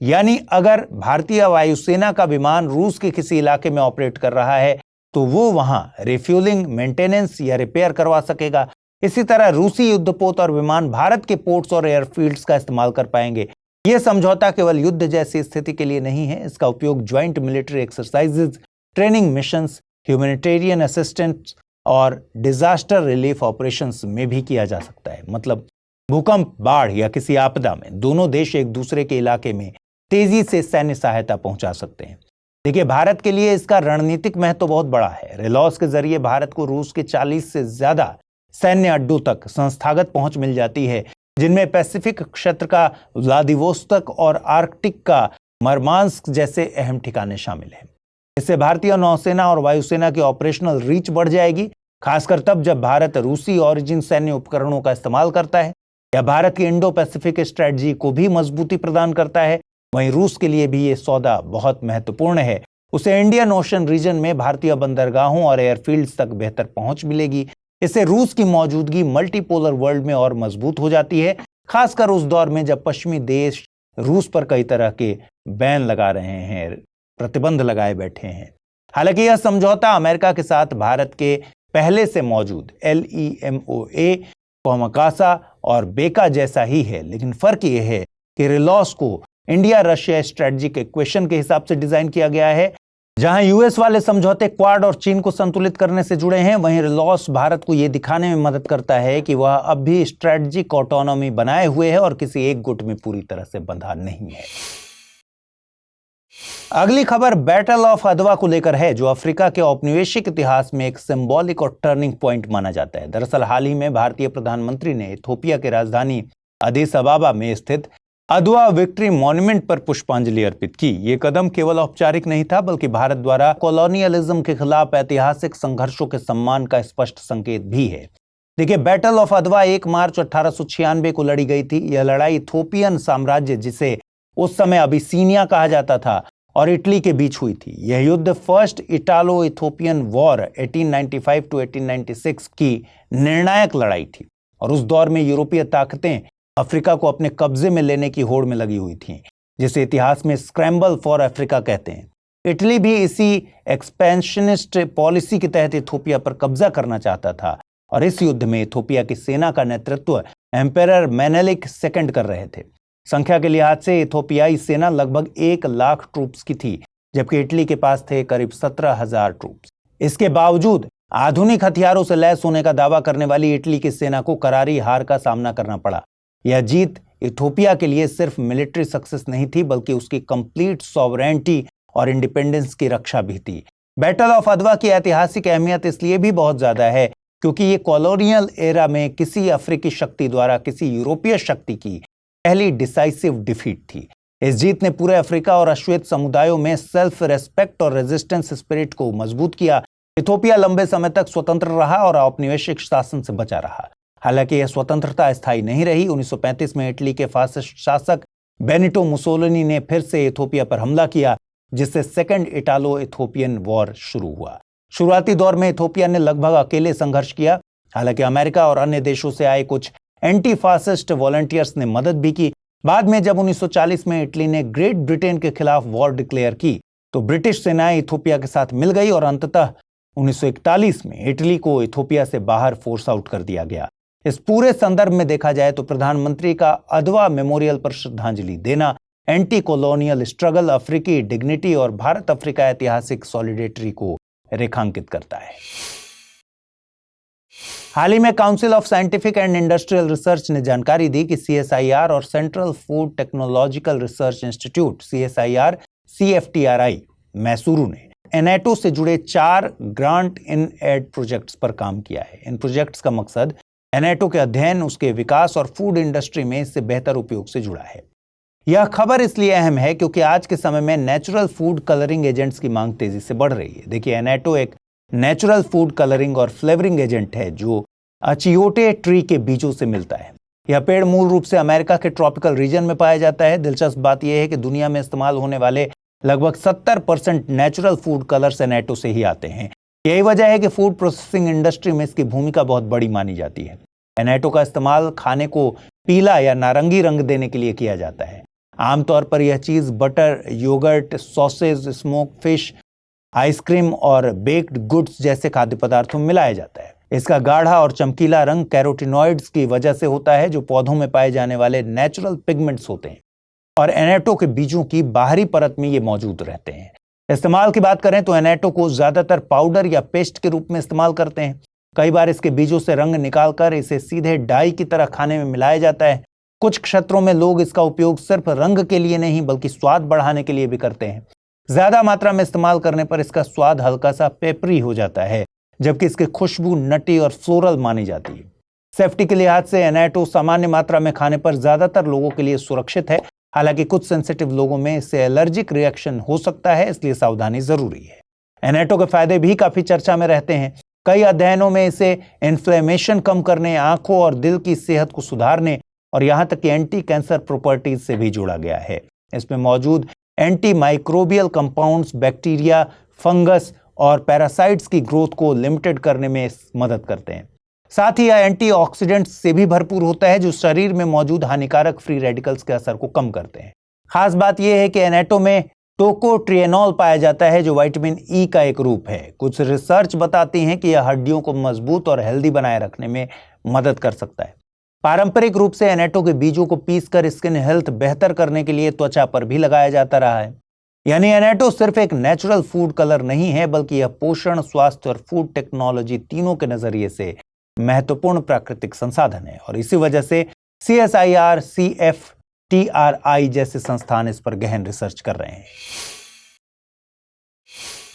यानी अगर भारतीय वायुसेना का विमान रूस के किसी इलाके में ऑपरेट कर रहा है तो वो वहां रिफ्यूलिंग, मेंटेनेंस या रिपेयर करवा सकेगा। इसी तरह रूसी युद्धपोत और विमान भारत के पोर्ट्स और एयरफील्ड्स का इस्तेमाल कर पाएंगे। यह समझौता केवल युद्ध जैसी स्थिति के लिए नहीं है, इसका उपयोग joint military exercises, training missions, humanitarian assistance और डिजास्टर रिलीफ ऑपरेशंस में भी किया जा सकता है। मतलब भूकंप, बाढ़ या किसी आपदा में दोनों देश एक दूसरे के इलाके में तेजी से सैन्य सहायता पहुंचा सकते हैं। देखिए, भारत के लिए इसका रणनीतिक महत्व बहुत बड़ा है। रेलॉस के जरिए भारत को रूस के 40 से ज्यादा सैन्य अड्डों तक संस्थागत पहुंच मिल जाती है, जिनमें पैसिफिक क्षेत्र का व्लादिवोस्तोक और आर्कटिक का मरमांस्क जैसे अहम ठिकाने शामिल हैं। इससे भारतीय नौसेना और वायुसेना की ऑपरेशनल रीच बढ़ जाएगी, खासकर तब जब भारत रूसी ऑरिजिन सैन्य उपकरणों का इस्तेमाल करता है। यह भारत की इंडो पैसिफिक स्ट्रेटजी को भी मजबूती प्रदान करता है। वहीं रूस के लिए भी ये सौदा बहुत महत्वपूर्ण है। उसे इंडियन ओशन रीजन में भारतीय बंदरगाहों और एयरफील्ड्स तक बेहतर पहुंच मिलेगी। इससे रूस की मौजूदगी मल्टीपोलर वर्ल्ड में और मजबूत हो जाती है, खासकर उस दौर में जब पश्चिमी देश रूस पर कई तरह के बैन लगा रहे हैं, प्रतिबंध लगाए बैठे हैं। हालांकि यह समझौता अमेरिका के साथ भारत के पहले से मौजूद LEMOA, कोमाकासा और बेका जैसा ही है, लेकिन फर्क यह है कि रेलॉस को इंडिया रशिया स्ट्रेटजिक इक्वेशन के हिसाब से डिजाइन किया गया है। जहां यूएस वाले समझौते क्वाड और चीन को संतुलित करने से जुड़े हैं, वहीं रेलॉस भारत को यह दिखाने में मदद करता है कि वह अब भी स्ट्रेटजिक ऑटोनॉमी बनाए हुए है और किसी एक गुट में पूरी तरह से बंधा नहीं है। अगली खबर बैटल ऑफ अदवा को लेकर है, जो अफ्रीका के औपनिवेशिक इतिहास में एक सिंबॉलिक और टर्निंग पॉइंट माना जाता है। दरअसल हाल ही में भारतीय प्रधानमंत्री ने इथोपिया की राजधानी अदीस अबाबा में स्थित अदवा विक्ट्री मॉन्यूमेंट पर पुष्पांजलि अर्पित की। ये कदम केवल औपचारिक नहीं था, बल्कि भारत द्वारा कॉलोनियलिज्म के खिलाफ ऐतिहासिक संघर्षों के सम्मान का स्पष्ट संकेत भी है। देखिए, बैटल ऑफ अदवा 1 मार्च 1896 को लड़ी गई थी। यह लड़ाई इथोपियन साम्राज्य, जिसे उस समय अबिसीनिया कहा जाता था, और इटली के बीच हुई थी। यह युद्ध first Italo Ethiopian war 1895 to 1896 की निर्णायक लड़ाई थी, और उस दौर में यूरोपीय ताकतें अफ्रीका को अपने कब्जे में लेने की होड़ में लगी हुई थीं, जिसे इतिहास में स्क्रैम्बल फॉर अफ्रीका कहते हैं। इटली भी इसी एक्सपेंशनिस्ट पॉलिसी के तहत इथोपिया पर कब्जा करना चाहता था, और इस युद्ध में इथोपिया की सेना का नेतृत्व एम्पेरर मेनेलिक II कर रहे थे। संख्या के लिहाज से इथोपियाई सेना लगभग 1 लाख ट्रूप्स की थी, जबकि इटली के पास थे करीब 17,000 ट्रूप्स। इसके बावजूद आधुनिक हथियारों से लैस होने का दावा करने वाली इटली की सेना को करारी हार का सामना करना पड़ा। यह जीत इथोपिया के लिए सिर्फ मिलिट्री सक्सेस नहीं थी, बल्कि उसकी कंप्लीट सॉवरेनिटी और इंडिपेंडेंस की रक्षा भी थी। बैटल ऑफ अदवा की ऐतिहासिक अहमियत इसलिए भी बहुत ज्यादा है क्योंकि ये कॉलोनियल एरा में किसी अफ्रीकी शक्ति द्वारा किसी यूरोपीय शक्ति की पहली डिसाइसिव डिफीट थी। इस जीत ने पूरे अफ्रीका और अश्वेत समुदायों में सेल्फ रेस्पेक्ट और रेजिस्टेंस स्पिरिट को मजबूत किया। इथोपिया लंबे समय तक स्वतंत्र रहा और औपनिवेशिक शासन से बचा रहा। हालांकि यह स्वतंत्रता स्थायी नहीं रही। 1935 में इटली के फासिस्ट शासक बेनिटो मुसोलिनी ने फिर से इथोपिया पर हमला किया, जिससे सेकेंड इटालो इथोपियन वॉर शुरू हुआ। शुरुआती दौर में इथोपिया ने लगभग अकेले संघर्ष किया। हालांकि अमेरिका और अन्य देशों से आए कुछ एंटी फासिस्ट वॉलंटियर्स ने मदद भी की। बाद में जब 1940 में इटली ने ग्रेट ब्रिटेन के खिलाफ वॉर डिक्लेयर की तो ब्रिटिश सेनाएं इथोपिया के साथ मिल गई और अंततः 1941 में इटली को इथोपिया से बाहर फोर्स आउट कर दिया गया। इस पूरे संदर्भ में देखा जाए तो प्रधानमंत्री का अदवा मेमोरियल पर श्रद्धांजलि देना एंटी कॉलोनियल स्ट्रगल, अफ्रीकी डिग्निटी और भारत अफ्रीका ऐतिहासिक सॉलिडेरिटी को रेखांकित करता है। हाल ही में council of scientific and industrial research ने जानकारी दी कि CSIR और central food technological research institute CSIR CFTRI Mysuru ने एनेटो से जुड़े 4 ग्रांट इन एड प्रोजेक्ट्स पर काम किया है। इन प्रोजेक्ट्स का मकसद एनेटो के अध्ययन, उसके विकास और फूड इंडस्ट्री में इससे बेहतर उपयोग से जुड़ा है। यह खबर इसलिए अहम है क्योंकि आज के समय में नेचुरल फूड कलरिंग एजेंट्स की मांग तेजी से बढ़ रही है। देखिए, एनेटो एक नेचुरल फूड कलरिंग और फ्लेवरिंग एजेंट है जो अचियोटे ट्री के बीजों से मिलता है। यह पेड़ मूल रूप से अमेरिका के ट्रॉपिकल रीजन में पाया जाता है। दिलचस्प बात यह है कि दुनिया में इस्तेमाल होने वाले लगभग 70% नेचुरल फूड कलर्स एनेटो से ही आते हैं। यही वजह है कि फूड प्रोसेसिंग इंडस्ट्री में इसकी भूमिका बहुत बड़ी मानी जाती है। एनेटो का इस्तेमाल खाने को पीला या नारंगी रंग देने के लिए किया जाता है। आमतौर पर यह चीज butter, yoghurt, sausage, smoke fish, ice cream और बेक्ड गुड्स जैसे खाद्य पदार्थों में मिलाया जाता है। इसका गाढ़ा और चमकीला रंग कैरोटीनॉइड्स की वजह से होता है, जो पौधों में पाए जाने वाले नेचुरल पिगमेंट्स होते हैं और एनेटो के बीजों की बाहरी परत में ये मौजूद रहते हैं। इस्तेमाल की बात करें तो एनेटो को ज्यादातर पाउडर या पेस्ट के रूप में इस्तेमाल करते हैं। कई बार इसके बीजों से रंग निकालकर इसे सीधे डाई की तरह खाने में मिलाया जाता है। कुछ क्षेत्रों में लोग इसका उपयोग सिर्फ रंग के लिए नहीं बल्कि स्वाद बढ़ाने के लिए भी करते हैं। ज्यादा मात्रा में इस्तेमाल करने पर इसका स्वाद हल्का सा पेपरी हो जाता है, जबकि इसकी खुशबू नटी और फ्लोरल मानी जाती है। सेफ्टी के लिहाज से एनेटो सामान्य मात्रा में खाने पर ज्यादातर लोगों के लिए सुरक्षित है। हालांकि कुछ सेंसिटिव लोगों में इससे एलर्जिक रिएक्शन हो सकता है, इसलिए सावधानी जरूरी है। एनेटो के फायदे भी काफी चर्चा में रहते हैं। कई अध्ययनों में इसे इन्फ्लेमेशन कम करने, आंखों और दिल की सेहत को सुधारने और यहां तक कि एंटी कैंसर प्रॉपर्टीज से भी जोड़ा गया है। इसमें मौजूद anti microbial compounds bacteria, fungus और पैरासाइट्स की ग्रोथ को लिमिटेड करने में मदद करते हैं। साथ ही यह एंटीऑक्सीडेंट्स से भी भरपूर होता है, जो शरीर में मौजूद हानिकारक फ्री रेडिकल्स के असर को कम करते हैं। खास बात यह है कि एनेटो में टोकोट्रिएनॉल पाया जाता है, जो विटामिन ई का एक रूप है। कुछ रिसर्च बताती हैं कि यह हड्डियों को मजबूत और हेल्दी बनाए रखने में मदद कर सकता है। पारंपरिक रूप से एनेटो के बीजों को पीसकर स्किन हेल्थ बेहतर करने के लिए त्वचा पर भी लगाया जाता रहा है। यानी एनेटो सिर्फ एक नेचुरल फूड कलर नहीं है, बल्कि यह पोषण, स्वास्थ्य और फूड टेक्नोलॉजी तीनों के नजरिए से महत्वपूर्ण प्राकृतिक संसाधन है और इसी वजह से CSIR, CFTRI जैसे संस्थान इस पर गहन रिसर्च कर रहे हैं।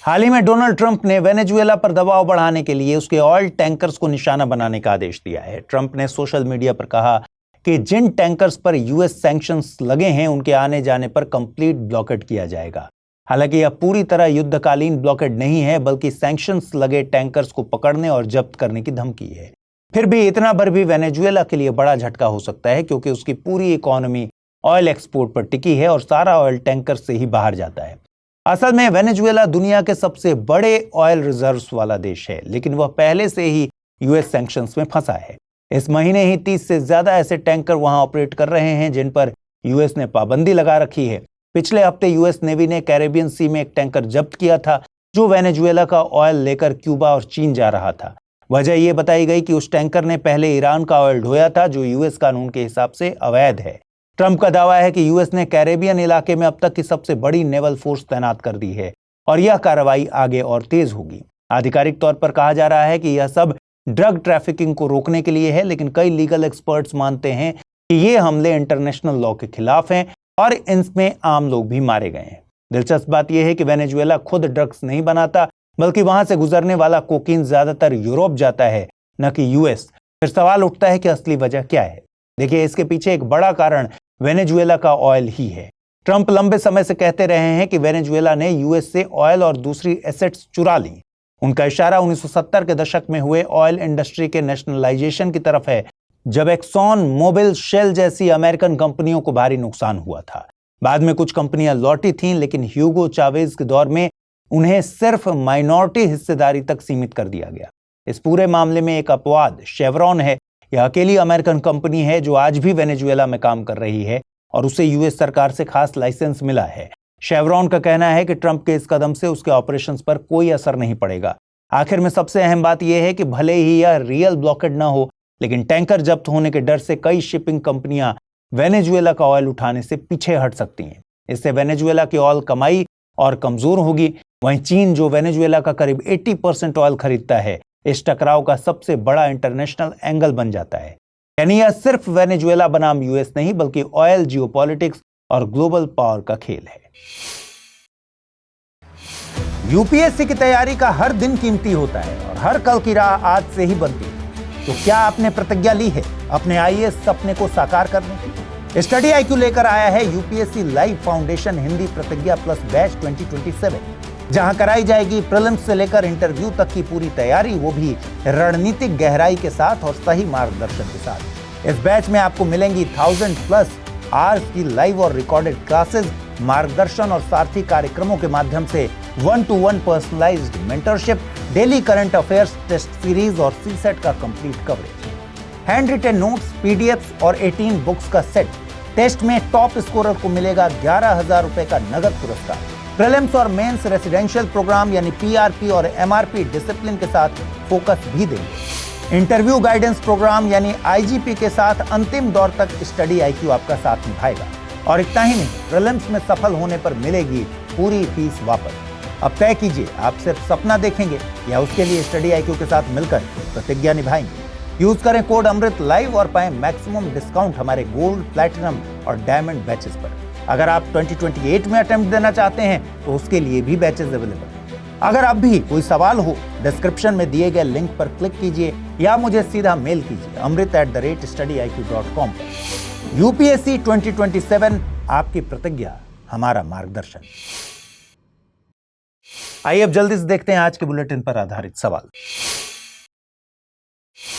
हाल ही में डोनाल्ड ट्रंप ने वेनेजुएला पर दबाव बढ़ाने के लिए उसके ऑयल टैंकर्स को निशाना बनाने का आदेश दिया है। ट्रंप ने सोशल मीडिया पर कहा कि जिन टैंकर्स पर US सैंक्शंस लगे हैं उनके आने जाने पर कंप्लीट ब्लॉकेड किया जाएगा। हालांकि यह पूरी तरह युद्धकालीन ब्लॉकेड नहीं है, बल्कि सैंक्शंस लगे टैंकर्स को पकड़ने और जब्त करने की धमकी है। फिर भी इतना भर भी वेनेजुएला के लिए बड़ा झटका हो सकता है, क्योंकि उसकी पूरी इकोनॉमी ऑयल एक्सपोर्ट पर टिकी है और सारा ऑयल टैंकर से ही बाहर जाता है। असल में वेनेजुएला दुनिया के सबसे बड़े ऑयल रिजर्व्स वाला देश है, लेकिन वह पहले से ही US सैंक्शंस में फंसा है। इस महीने ही 30 से ज्यादा ऐसे टैंकर वहां ऑपरेट कर रहे हैं जिन पर US ने पाबंदी लगा रखी है। पिछले हफ्ते US नेवी ने कैरेबियन सी में एक टैंकर जब्त किया था, जो वेनेजुएला का ऑयल लेकर क्यूबा और चीन जा रहा था। वजह यह बताई गई कि उस टैंकर ने पहले ईरान का ऑयल ढोया था, जो US कानून के हिसाब से अवैध है। ट्रंप का दावा है कि US ने कैरेबियन इलाके में अब तक की सबसे बड़ी नेवल फोर्स तैनात कर दी है और यह कार्रवाई आगे और तेज होगी। आधिकारिक तौर पर कहा जा रहा है कि यह सब ड्रग ट्रैफिकिंग को रोकने के लिए है, लेकिन कई लीगल एक्सपर्ट्स मानते हैं कि ये हमले इंटरनेशनल लॉ के खिलाफ हैं और इनमें आम लोग भी मारे गए हैं। दिलचस्प बात यह है कि वेनेजुएला खुद ड्रग्स नहीं बनाता, बल्कि वहां से गुजरने वाला कोकीन ज्यादातर यूरोप जाता है, न कि US। फिर सवाल उठता है कि असली वजह क्या है। देखिए, इसके पीछे एक बड़ा कारण वेनेजुएला का ऑयल ही है। ट्रंप लंबे समय से कहते रहे हैं कि वेनेजुएला ने US से ऑयल और दूसरी एसेट्स चुरा ली। उनका इशारा 1970 के दशक में हुए ऑयल इंडस्ट्री के नेशनलाइजेशन की तरफ है, जब एक्सॉन मोबिल, शेल जैसी अमेरिकन कंपनियों को भारी नुकसान हुआ था। बाद में कुछ कंपनियां लौटी थीं, लेकिन ह्यूगो चावेज के दौर में उन्हें सिर्फ माइनॉरिटी हिस्सेदारी तक सीमित कर दिया गया। इस पूरे मामले में एक अपवाद शेवरॉन है। यह अकेली अमेरिकन कंपनी है जो आज भी वेनेजुएला में काम कर रही है और उसे यूएस सरकार से खास लाइसेंस मिला है। शेवरॉन का कहना है कि ट्रंप के इस कदम से उसके ऑपरेशंस पर कोई असर नहीं पड़ेगा। आखिर में सबसे अहम बात यह है कि भले ही यह रियल ब्लॉकेड ना हो, लेकिन टैंकर जब्त होने के डर से कई शिपिंग कंपनियां वेनेजुएला का ऑयल उठाने से पीछे हट सकती हैं। इससे वेनेजुएला की ऑयल कमाई और कमजोर होगी। वहीं चीन, जो वेनेजुएला का करीब 80% ऑयल खरीदता है, इस टकराव का सबसे बड़ा इंटरनेशनल एंगल बन जाता है। यानी यह सिर्फ वेनेजुएला बनाम यूएस नहीं, बल्कि ऑयल, जियोपॉलिटिक्स और ग्लोबल पावर का खेल है। यूपीएससी की तैयारी का हर दिन कीमती होता है और हर कल की राह आज से ही बनती है। तो क्या आपने प्रतिज्ञा ली है अपने आईएएस सपने को साकार करने की? स्टडी आईक्यू लेकर आया है यूपीएससी लाइव फाउंडेशन हिंदी प्रतिज्ञा प्लस बैच 2027, जहां कराई जाएगी प्रीलिम्स से लेकर इंटरव्यू तक की पूरी तैयारी, वो भी रणनीतिक गहराई के साथ और सही मार्गदर्शन के साथ। इस बैच में आपको मिलेंगी 1000+ आवर्स की लाइव और रिकॉर्डेड क्लासेस, मार्गदर्शन और सारथी कार्यक्रमों के माध्यम से 1-to-1 personalised mentorship, daily current affairs test series और सीसेट का complete coverage, hand written notes, PDFs और 18 बुक्स का सेट। टेस्ट में टॉप स्कोरर को मिलेगा 11,000 रुपए का नगद पुरस्कार। प्रीलिम्स और मेंस रेसिडेंशियल प्रोग्राम यानी पीआरपी और एमआरपी डिसिप्लिन के साथ फोकस भी देंगे। इंटरव्यू गाइडेंस प्रोग्राम यानी आईजीपी के साथ अंतिम दौर तक स्टडी आईक्यू आपका साथ निभाएगा। और इतना ही नहीं, प्रीलिम्स में सफल होने पर मिलेगी पूरी फीस वापस। अब तय कीजिए, आप सिर्फ सपना देखेंगे या उसके लिए स्टडी आईक्यू के साथ मिलकर प्रतिज्ञा निभाएंगे। यूज करें कोड अमृत लाइव और पाएं मैक्सिमम डिस्काउंट हमारे गोल्ड, प्लैटिनम और डायमंड बैचेस पर। अगर आप 2028 में अटेम्प्ट देना चाहते हैं तो उसके लिए भी बैचेस अवेलेबल हैं। अगर अब भी कोई सवाल हो, डिस्क्रिप्शन में दिए गए लिंक पर क्लिक कीजिए या मुझे सीधा मेल कीजिए amrit@studiiq.com पर। यूपीएससी 2027, आपकी प्रतिज्ञा, हमारा मार्गदर्शन। आइए अब जल्दी से देखते हैं आज के बुलेटिन पर आधारित सवाल।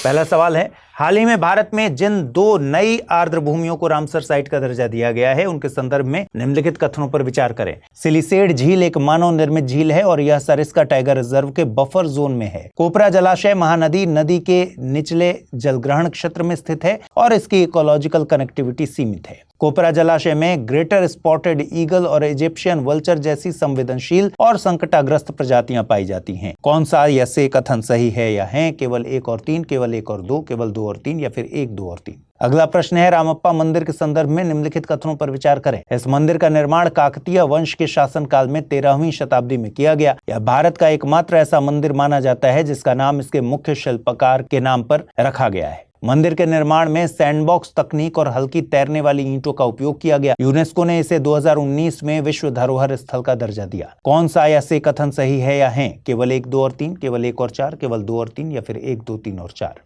पहला सवाल है, हाल ही में भारत में जिन 2 नई आर्द्र भूमियों को रामसर साइट का दर्जा दिया गया है, उनके संदर्भ में निम्नलिखित कथनों पर विचार करें। सिलिसेड झील एक मानव निर्मित झील है और यह सरिस्का टाइगर रिजर्व के बफर जोन में है। कोपरा जलाशय महानदी नदी के निचले जलग्रहण क्षेत्र में स्थित है और इसकी इकोलॉजिकल कनेक्टिविटी सीमित है। कोपरा जलाशय में ग्रेटर स्पॉटेड ईगल और इजिप्शियन वल्चर जैसी संवेदनशील और संकटाग्रस्त प्रजातियां पाई जाती हैं। कौन सा या से कथन सही है या है? केवल 1 और 3, केवल 1 और 2, केवल 2 और 3 या फिर 1, 2 और 3? अगला प्रश्न है, रामप्पा मंदिर के संदर्भ में निम्नलिखित कथनों पर विचार करें। इस मंदिर का निर्माण काकतीय वंश के शासनकाल में 13वीं शताब्दी में किया गया। यह भारत का एकमात्र ऐसा मंदिर माना जाता है जिसका नाम इसके मुख्य शिल्पकार के नाम पर रखा गया है। मंदिर के निर्माण में सैंडबॉक्स तकनीक और हल्की तैरने वाली ईंटों का उपयोग किया गया। यूनेस्को ने इसे 2019 में विश्व धरोहर स्थल का दर्जा दिया। कौन सा या से कथन सही है या है? केवल 1, 2 और 3, केवल 1 और 4, केवल 2 और 3 या फिर 1, 2, 3 और 4?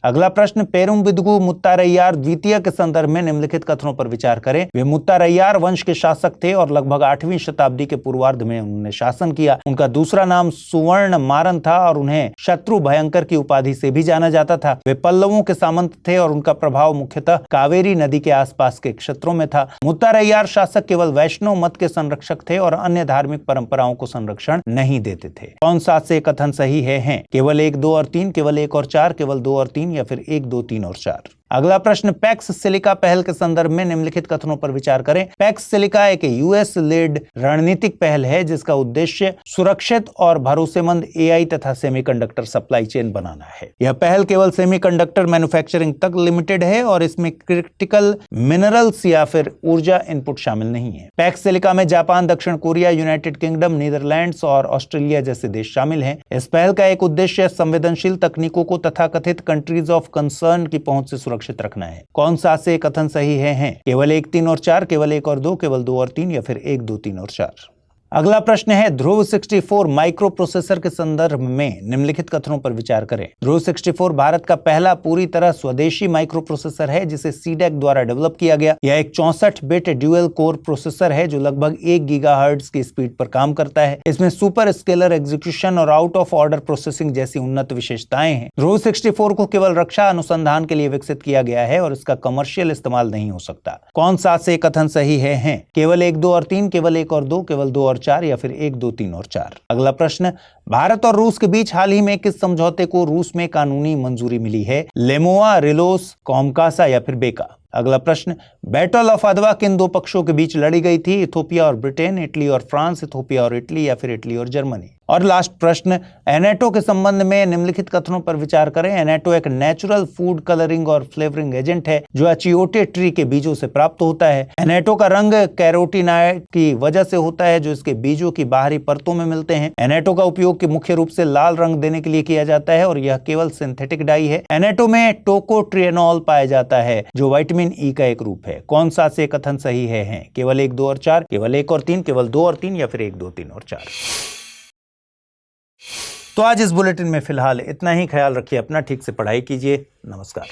अगला प्रश्न, पेरुम्बिदुगु मुत्तारैयार द्वितीय के संदर्भ में निम्नलिखित कथनों पर विचार करें। वे मुत्तारैयार वंश के शासक थे और लगभग 8वीं शताब्दी के पूर्वार्ध में उन्होंने शासन किया। उनका दूसरा नाम सुवर्ण मारन था और उन्हें शत्रु भयंकर की उपाधि से भी जाना जाता था। वे पल्लवों के सामंत थे और उनका प्रभाव मुख्यतः कावेरी नदी के आसपास के क्षेत्रों में था। मुत्तारैयार शासक केवल वैष्णव मत के संरक्षक थे और अन्य धार्मिक परंपराओं को संरक्षण नहीं देते थे। कौन सा से कथन सही है? केवल 1, 2 और 3, केवल 1 और 4, केवल 2 और 3 या फिर 1, 2, 3 और 4? अगला प्रश्न, पैक्स सिलिका पहल के संदर्भ में निम्नलिखित कथनों पर विचार करें। पैक्स सिलिका एक यूएस लेड रणनीतिक पहल है जिसका उद्देश्य सुरक्षित और भरोसेमंद एआई तथा सेमीकंडक्टर सप्लाई चेन बनाना है। यह पहल केवल सेमीकंडक्टर मैन्युफैक्चरिंग तक लिमिटेड है और इसमें क्रिटिकल मिनरल्स या फिर ऊर्जा इनपुट शामिल नहीं है। पैक्स सिलिका में जापान, दक्षिण कोरिया, यूनाइटेड किंगडम, नीदरलैंड्स और ऑस्ट्रेलिया जैसे देश शामिल हैं। इस पहल का एक उद्देश्य संवेदनशील तकनीकों को तथाकथित कंट्रीज ऑफ कंसर्न की पहुंच से सुरक्षित रखना है। कौन सा से कथन सही है? केवल 1, 3 और 4, केवल 1 और 2, केवल 2 और 3 या फिर 1, 2, 3 और 4? अगला प्रश्न है ध्रुव 64 माइक्रो प्रोसेसर के संदर्भ में निम्नलिखित कथनों पर विचार करें। ध्रुव 64 भारत का पहला पूरी तरह स्वदेशी माइक्रो प्रोसेसर है जिसे सीडेक द्वारा डेवलप किया गया। यह एक 64 बिट ड्यूअल कोर प्रोसेसर है जो लगभग 1 गीगाहर्ट्ज की स्पीड पर काम करता है। इसमें सुपर स्केलर एग्जीक्यूशन और आउट ऑफ ऑर्डर प्रोसेसिंग जैसी उन्नत विशेषताएं हैं। ध्रुव 64 को केवल रक्षा अनुसंधान के लिए विकसित किया गया है और इसका कमर्शियल इस्तेमाल नहीं हो सकता। कौन सा से कथन सही है? केवल 1, 2 और 3, केवल 1 और 2, केवल 2 और 4 या फिर 1, 2, 3 और 4। अगला प्रश्न, भारत और रूस के बीच हाल ही में किस समझौते को रूस में कानूनी मंजूरी मिली है? लेमोआ, रिलोस, कॉमकासा या फिर बेका। अगला प्रश्न, बैटल ऑफ अदवा किन दो पक्षों के बीच लड़ी गई थी? इथोपिया और ब्रिटेन, इटली और फ्रांस, इथोपिया और इटली या फिर इटली और जर्मनी। और लास्ट प्रश्न, एनेटो के संबंध में निम्नलिखित कथनों पर विचार करें। एनेटो एक नेचुरल फूड कलरिंग और फ्लेवरिंग एजेंट है जो अचियोटे ट्री के बीजों से प्राप्त होता है। एनेटो का रंग कैरोटीनॉइड की वजह से होता है जो इसके बीजों की बाहरी परतों में मिलते हैं। एनेटो का उपयोग मुख्य रूप से लाल रंग देने के लिए किया जाता है और यह केवल सिंथेटिक डाई है। एनेटो में टोकोट्रिएनॉल पाया जाता है जो विटामिन ई का एक रूप है। कौन सा से कथन सही है? केवल 1, 2 और 4, केवल 1 और 3, केवल 2 और 3 या फिर 1, 2, 3 और 4। तो आज इस बुलेटिन में फिलहाल इतना ही। ख्याल रखिए अपना, ठीक से पढ़ाई कीजिए। नमस्कार।